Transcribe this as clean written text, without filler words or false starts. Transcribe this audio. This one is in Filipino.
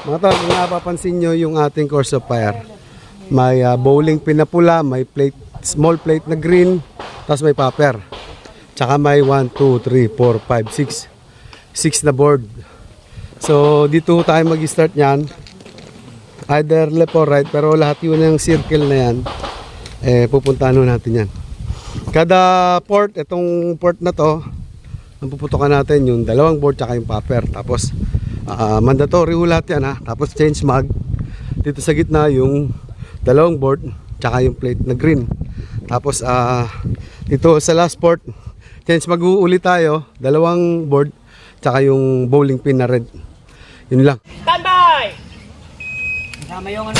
Mga tol, kung napapansin nyo yung ating course of fire, may bowling pin na pula, may plate, small plate na green, tapos may popper. Tsaka may 1, 2, 3, 4, 5, 6 na board. So dito tayo mag-start nyan, either left or right, pero lahat yun yung circle na yan, pupuntahan natin yan. Kada port, itong port na to, ang puputokan natin yung dalawang board tsaka yung popper. Tapos mandatory lahat yan ha. Tapos change mag. Dito sa gitna yung dalawang board tsaka yung plate na green. Tapos dito sa last port, change mag ulit tayo. Dalawang board tsaka yung bowling pin na red. Yun lang. Standby! Kasama yung ano.